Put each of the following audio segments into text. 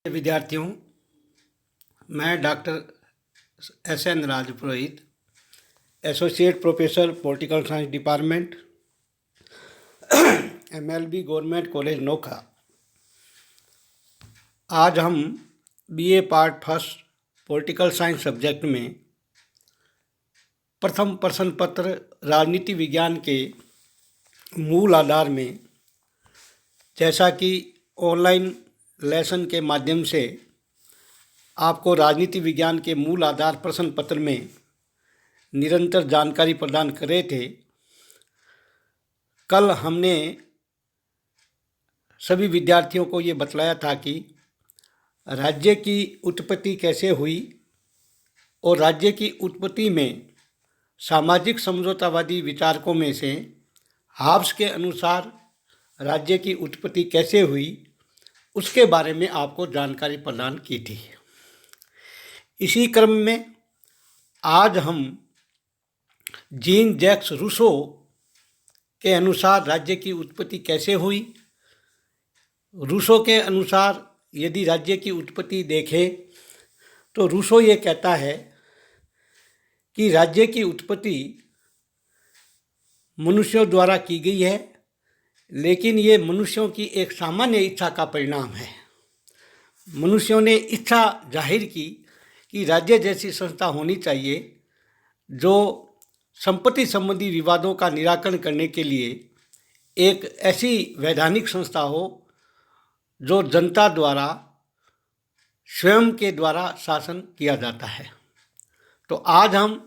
विद्यार्थियों, मैं doctor S N. Rajpurohit, associate professor political science department, MLB government college Nokha. आज हम BA part first political science subject में प्रथम प्रश्न पत्र राजनीति विज्ञान के मूल आधार में, जैसा कि ऑनलाइन लेसन के माध्यम से आपको राजनीति विज्ञान के मूल आधार प्रश्न पत्र में निरंतर जानकारी प्रदान कर रहे थे। कल हमने सभी विद्यार्थियों को ये बतलाया था कि राज्य की उत्पत्ति कैसे हुई और राज्य की उत्पत्ति में सामाजिक समझौतावादी विचारकों में से हाब्स के अनुसार राज्य की उत्पत्ति कैसे हुई, उसके बारे में आपको जानकारी प्रदान की थी। इसी क्रम में आज हम जीन जैक्स रूसो के अनुसार राज्य की उत्पत्ति कैसे हुई। रूसो के अनुसार यदि राज्य की उत्पत्ति देखें तो रूसो ये कहता है कि राज्य की उत्पत्ति मनुष्यों द्वारा की गई है, लेकिन ये मनुष्यों की एक सामान्य इच्छा का परिणाम है। मनुष्यों ने इच्छा जाहिर की कि राज्य जैसी संस्था होनी चाहिए जो संपत्ति संबंधी विवादों का निराकरण करने के लिए एक ऐसी वैधानिक संस्था हो जो जनता द्वारा स्वयं के द्वारा शासन किया जाता है। तो आज हम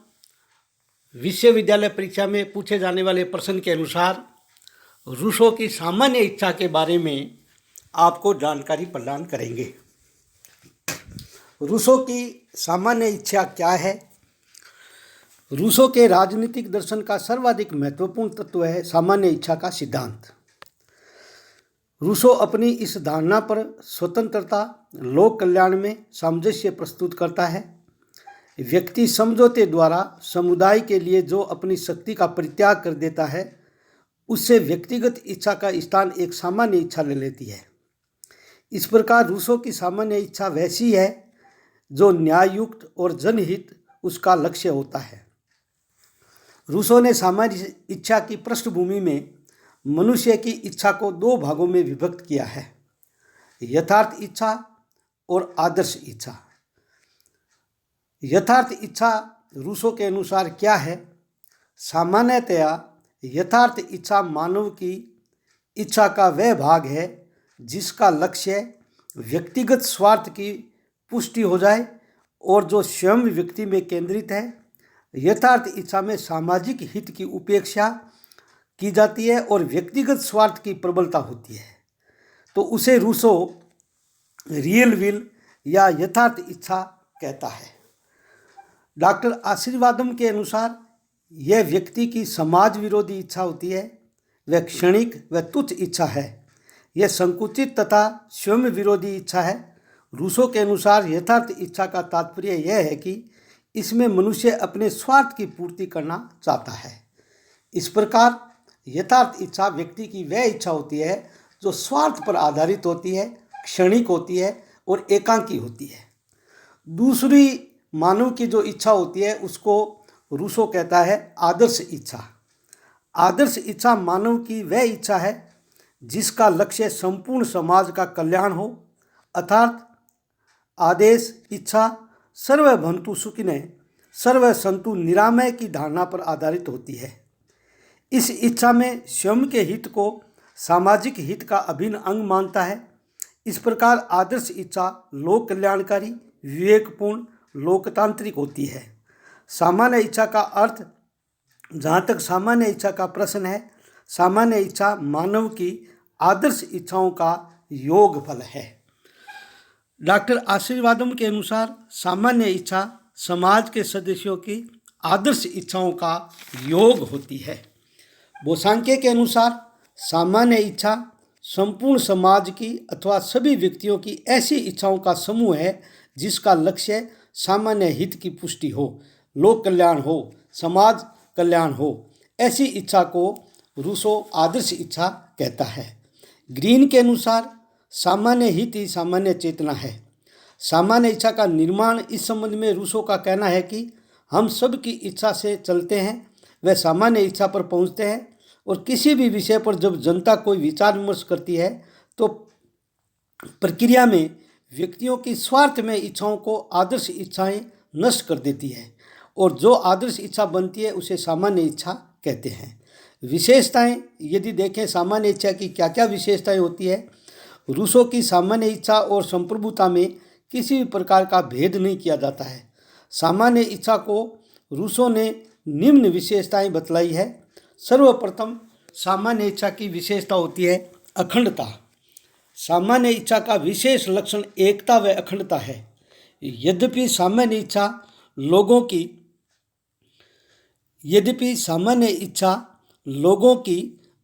विश्वविद्यालय परीक्षा में पूछे जाने वाले प्रश्न के अनुसार रूसो की सामान्य इच्छा के बारे में आपको जानकारी प्रदान करेंगे। रूसो की सामान्य इच्छा क्या है? रूसो के राजनीतिक दर्शन का सर्वाधिक महत्वपूर्ण तत्व है सामान्य इच्छा का सिद्धांत। रूसो अपनी इस धारणा पर स्वतंत्रता, लोक कल्याण में सामंजस्य प्रस्तुत करता है। व्यक्ति समझौते द्वारा समुदाय के लिए जो अपनी शक्ति का परित्याग कर देता है, उससे व्यक्तिगत इच्छा का स्थान एक सामान्य इच्छा ले लेती है। इस प्रकार रूसो की सामान्य इच्छा वैसी है जो न्याययुक्त और जनहित उसका लक्ष्य होता है। रूसो ने सामान्य इच्छा की पृष्ठभूमि में मनुष्य की इच्छा को दो भागों में विभक्त किया है, यथार्थ इच्छा और आदर्श इच्छा। यथार्थ इच्छा रूसो के अनुसार क्या है? सामान्यतया यथार्थ इच्छा मानव की इच्छा का वह भाग है जिसका लक्ष्य व्यक्तिगत स्वार्थ की पुष्टि हो जाए और जो स्वयं व्यक्ति में केंद्रित है। यथार्थ इच्छा में सामाजिक हित की उपेक्षा की जाती है और व्यक्तिगत स्वार्थ की प्रबलता होती है, तो उसे रूसो रियल विल या यथार्थ इच्छा कहता है। डॉक्टर आशीर्वादम के अनुसार यह व्यक्ति की समाज विरोधी इच्छा होती है, वह क्षणिक व तुच्छ इच्छा है। यह संकुचित तथा स्वयं विरोधी इच्छा है। रूसो के अनुसार यथार्थ इच्छा का तात्पर्य यह है कि इसमें मनुष्य अपने स्वार्थ की पूर्ति करना चाहता है। इस प्रकार यथार्थ इच्छा व्यक्ति की वह इच्छा होती है जो स्वार्थ पर आधारित होती है, क्षणिक होती है और एकांकी होती है। दूसरी मानव की जो इच्छा होती है उसको रूसो कहता है आदर्श इच्छा। आदर्श इच्छा मानव की वह इच्छा है जिसका लक्ष्य संपूर्ण समाज का कल्याण हो, अर्थात आदेश इच्छा सर्वभवन्तु सुखिनः सर्व सन्तु निरामय की धारणा पर आधारित होती है। इस इच्छा में स्वयं के हित को सामाजिक हित का अभिन्न अंग मानता है। इस प्रकार आदर्श इच्छा लोक कल्याणकारी, विवेकपूर्ण, लोकतांत्रिक होती है। सामान्य इच्छा का अर्थ, जहाँ तक सामान्य इच्छा का प्रश्न है, सामान्य इच्छा मानव की आदर्श इच्छाओं का योगफल है। डॉक्टर आशीर्वादम के अनुसार सामान्य इच्छा समाज के सदस्यों की आदर्श इच्छाओं का योग होती है। बोसांके के अनुसार सामान्य इच्छा संपूर्ण समाज की अथवा सभी व्यक्तियों की ऐसी इच्छाओं का समूह है जिसका लक्ष्य सामान्य हित की पुष्टि हो, लोक कल्याण हो, समाज कल्याण हो। ऐसी इच्छा को रूसो आदर्श इच्छा कहता है। ग्रीन के अनुसार सामान्य हित ही सामान्य चेतना है। सामान्य इच्छा का निर्माण, इस संबंध में रूसो का कहना है कि हम सब की इच्छा से चलते हैं, वह सामान्य इच्छा पर पहुंचते हैं, और किसी भी विषय पर जब जनता कोई विचार विमर्श करती है तो प्रक्रिया में व्यक्तियों की स्वार्थ में इच्छाओं को आदर्श इच्छाएं नष्ट कर देती है, और जो आदर्श इच्छा बनती है उसे सामान्य इच्छा कहते हैं। विशेषताएं यदि देखें सामान्य इच्छा की क्या क्या विशेषताएं होती है, रूसो की सामान्य इच्छा और संप्रभुता में किसी भी प्रकार का भेद नहीं किया जाता है। सामान्य इच्छा को रूसो ने निम्न विशेषताएं बतलाई है। सर्वप्रथम सामान्य इच्छा की विशेषता होती है अखंडता। सामान्य इच्छा का विशेष लक्षण एकता व अखंडता है। यद्यपि सामान्य इच्छा लोगों की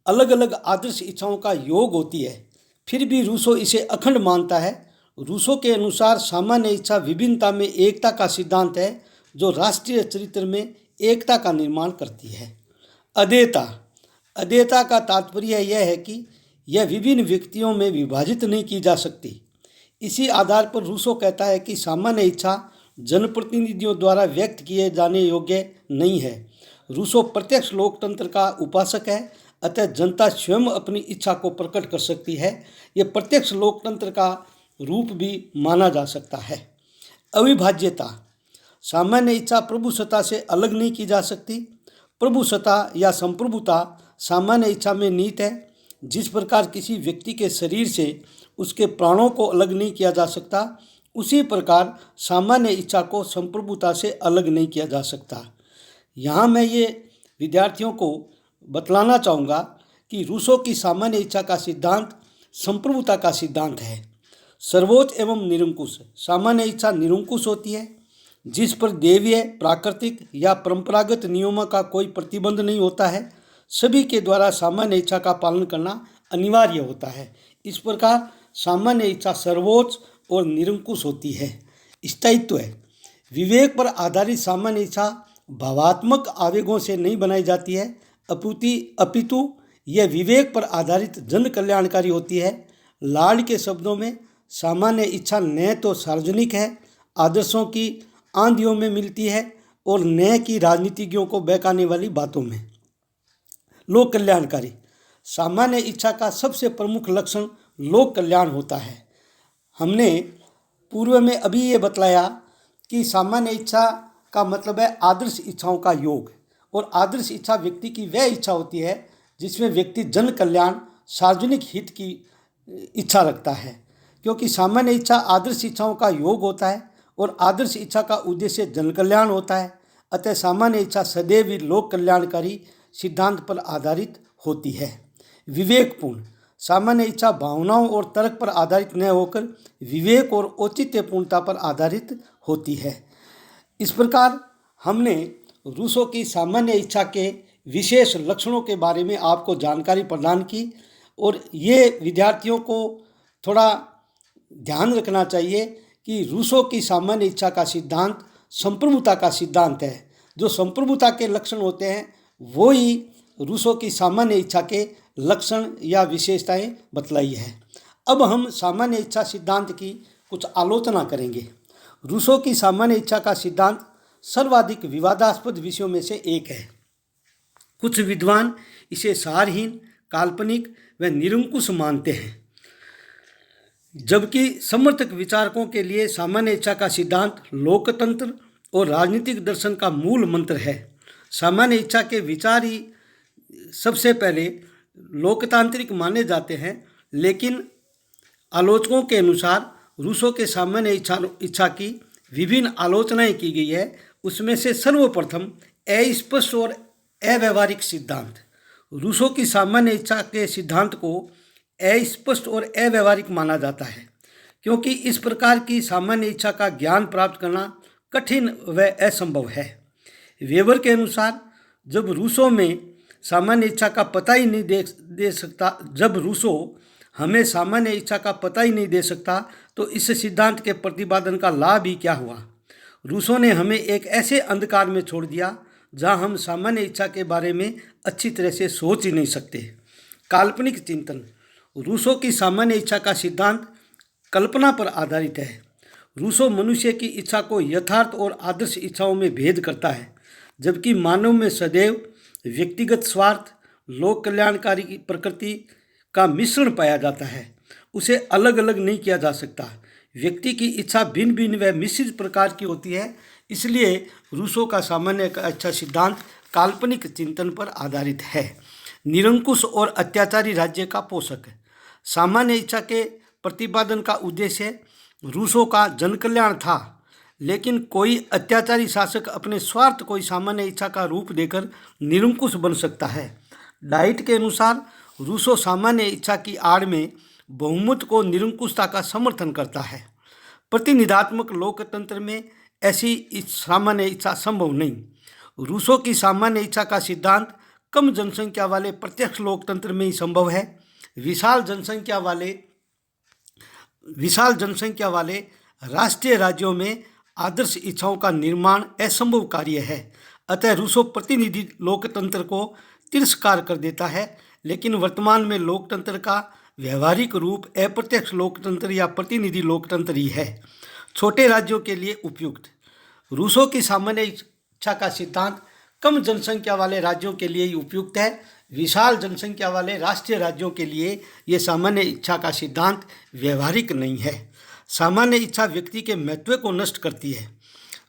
अलग अलग आदर्श इच्छाओं का योग होती है, फिर भी रूसो इसे अखंड मानता है। रूसो के अनुसार सामान्य इच्छा विभिन्नता में एकता का सिद्धांत है, जो राष्ट्रीय चरित्र में एकता का निर्माण करती है। अदेयता का तात्पर्य यह है कि यह विभिन्न व्यक्तियों में विभाजित नहीं की जा सकती। इसी आधार पर रूसो कहता है कि सामान्य इच्छा जनप्रतिनिधियों द्वारा व्यक्त किए जाने योग्य नहीं है। रूसो प्रत्यक्ष लोकतंत्र का उपासक है, अतः जनता स्वयं अपनी इच्छा को प्रकट कर सकती है। यह प्रत्यक्ष लोकतंत्र का रूप भी माना जा सकता है। अविभाज्यता, सामान्य इच्छा प्रभुसत्ता से अलग नहीं की जा सकती। प्रभुसत्ता या संप्रभुता सामान्य इच्छा में निहित है। जिस प्रकार किसी व्यक्ति के शरीर से उसके प्राणों को अलग नहीं किया जा सकता, उसी प्रकार सामान्य इच्छा को संप्रभुता से अलग नहीं किया जा सकता। यहाँ मैं ये विद्यार्थियों को बतलाना चाहूँगा कि रूसो की सामान्य इच्छा का सिद्धांत संप्रभुता का सिद्धांत है। सर्वोच्च एवं निरंकुश, सामान्य इच्छा निरंकुश होती है, जिस पर दैवीय, प्राकृतिक या परंपरागत नियमों का कोई प्रतिबंध नहीं होता है। सभी के द्वारा सामान्य इच्छा का पालन करना अनिवार्य होता है। इस प्रकार सामान्य इच्छा सर्वोच्च और निरंकुश होती है। स्थायित्व है, विवेक पर आधारित सामान्य इच्छा भावात्मक आवेगों से नहीं बनाई जाती है, अपितु यह विवेक पर आधारित जन कल्याणकारी होती है। लाड के शब्दों में सामान्य इच्छा न तो सार्वजनिक है, आदर्शों की आंधियों में मिलती है, और न कि राजनीतिज्ञों को बहकाने वाली बातों में। लोक कल्याणकारी, सामान्य इच्छा का सबसे प्रमुख लक्षण लोक कल्याण होता है। हमने पूर्व में अभी ये बतलाया कि सामान्य इच्छा का मतलब है आदर्श इच्छाओं का योग, और आदर्श इच्छा व्यक्ति की वह इच्छा होती है जिसमें व्यक्ति जन कल्याण, सार्वजनिक हित की इच्छा रखता है। क्योंकि सामान्य इच्छा आदर्श इच्छाओं का योग होता है और आदर्श इच्छा का उद्देश्य जन कल्याण होता है, अतः सामान्य इच्छा सदैव ही लोक कल्याणकारी सिद्धांत पर आधारित होती है। विवेकपूर्ण, सामान्य इच्छा भावनाओं और तर्क पर आधारित न होकर विवेक और औचित्यपूर्णता पर आधारित होती है। इस प्रकार हमने रूसो की सामान्य इच्छा के विशेष लक्षणों के बारे में आपको जानकारी प्रदान की, और ये विद्यार्थियों को थोड़ा ध्यान रखना चाहिए कि रूसो की सामान्य इच्छा का सिद्धांत संप्रभुता का सिद्धांत है। जो संप्रभुता के लक्षण होते हैं वो ही रूसो की सामान्य इच्छा के लक्षण या विशेषताएं बतलाई है। अब हम सामान्य इच्छा सिद्धांत की कुछ आलोचना करेंगे। रूसो की सामान्य इच्छा का सिद्धांत सर्वाधिक विवादास्पद विषयों में से एक है। कुछ विद्वान इसे सारहीन, काल्पनिक व निरंकुश मानते हैं, जबकि समर्थक विचारकों के लिए सामान्य इच्छा का सिद्धांत लोकतंत्र और राजनीतिक दर्शन का मूल मंत्र है। सामान्य इच्छा के विचार ही सबसे पहले लोकतांत्रिक माने जाते हैं, लेकिन आलोचकों के अनुसार रूसो के सामान्य इच्छा की विभिन्न आलोचनाएं की गई है। उसमें से सर्वप्रथम अस्पष्ट और अव्यवहारिक सिद्धांत। रूसो की सामान्य इच्छा के सिद्धांत को अस्पष्ट और अव्यवहारिक माना जाता है, क्योंकि इस प्रकार की सामान्य इच्छा का ज्ञान प्राप्त करना कठिन व असंभव है। वेबर के अनुसार जब रूसो में सामान्य इच्छा का पता ही नहीं दे सकता जब रूसो हमें सामान्य इच्छा का पता ही नहीं दे सकता, तो इस सिद्धांत के प्रतिपादन का लाभ ही क्या हुआ। रूसो ने हमें एक ऐसे अंधकार में छोड़ दिया जहां हम सामान्य इच्छा के बारे में अच्छी तरह से सोच ही नहीं सकते। काल्पनिक चिंतन, रूसो की सामान्य इच्छा का सिद्धांत कल्पना पर आधारित है। रूसो मनुष्य की इच्छा को यथार्थ और आदर्श इच्छाओं में भेद करता है, जबकि मानव में सदैव व्यक्तिगत स्वार्थ, लोक कल्याणकारी की प्रकृति का मिश्रण पाया जाता है। उसे अलग अलग नहीं किया जा सकता। व्यक्ति की इच्छा भिन्न भिन्न व मिश्रित प्रकार की होती है। इसलिए रूसो का सामान्य इच्छा सिद्धांत काल्पनिक चिंतन पर आधारित है। निरंकुश और अत्याचारी राज्य का पोषक। सामान्य इच्छा के प्रतिपादन का उद्देश्य रूसो का जनकल्याण था, लेकिन कोई अत्याचारी शासक अपने स्वार्थ को सामान्य इच्छा का रूप देकर निरंकुश बन सकता है। डाइट के अनुसार रूसो सामान्य इच्छा की आड़ में बहुमत को निरंकुशता का समर्थन करता है। प्रतिनिधात्मक लोकतंत्र में ऐसी सामान्य इच्छा संभव नहीं। रूसो की सामान्य इच्छा का सिद्धांत कम जनसंख्या वाले प्रत्यक्ष लोकतंत्र में ही संभव है। विशाल जनसंख्या वाले राष्ट्रीय राज्यों में आदर्श इच्छाओं का निर्माण असंभव कार्य है। अतः रूसो प्रतिनिधि लोकतंत्र को तिरस्कार कर देता है, लेकिन वर्तमान में लोकतंत्र का व्यवहारिक रूप अप्रत्यक्ष लोकतंत्र या प्रतिनिधि लोकतंत्र ही है। छोटे राज्यों के लिए उपयुक्त। रूसो की सामान्य इच्छा का सिद्धांत कम जनसंख्या वाले राज्यों के लिए ही उपयुक्त है। विशाल जनसंख्या वाले राष्ट्रीय राज्यों के लिए ये सामान्य इच्छा का सिद्धांत व्यवहारिक नहीं है। सामान्य इच्छा व्यक्ति के महत्व को नष्ट करती है।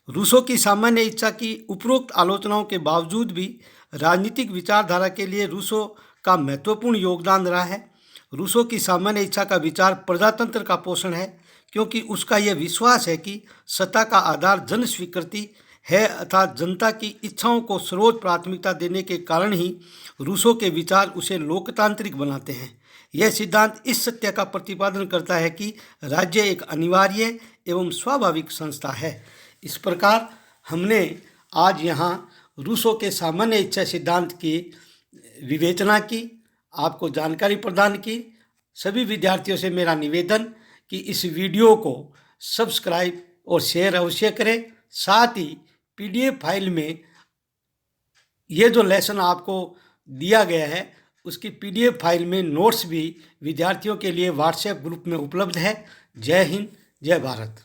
रूसो की सामान्य इच्छा की उपरोक्त आलोचनाओं के बावजूद भी राजनीतिक विचारधारा के लिए रूसो का महत्वपूर्ण योगदान रहा है। रूसो की सामान्य इच्छा का विचार प्रजातंत्र का पोषण है, क्योंकि उसका यह विश्वास है कि सत्ता का आधार जन स्वीकृति है, अर्थात जनता की इच्छाओं को सर्वोच्च प्राथमिकता देने के कारण ही रूसो के विचार उसे लोकतांत्रिक बनाते हैं। यह सिद्धांत इस सत्य का प्रतिपादन करता है कि राज्य एक अनिवार्य एवं स्वाभाविक संस्था है। इस प्रकार हमने आज यहाँ रूसो के सामान्य इच्छा सिद्धांत की विवेचना की, आपको जानकारी प्रदान की। सभी विद्यार्थियों से मेरा निवेदन कि इस वीडियो को सब्सक्राइब और शेयर अवश्य करें। साथ ही PDF फाइल में ये जो लेसन आपको दिया गया है उसकी PDF फाइल में नोट्स भी विद्यार्थियों के लिए व्हाट्सएप ग्रुप में उपलब्ध है। जय हिंद, जय भारत।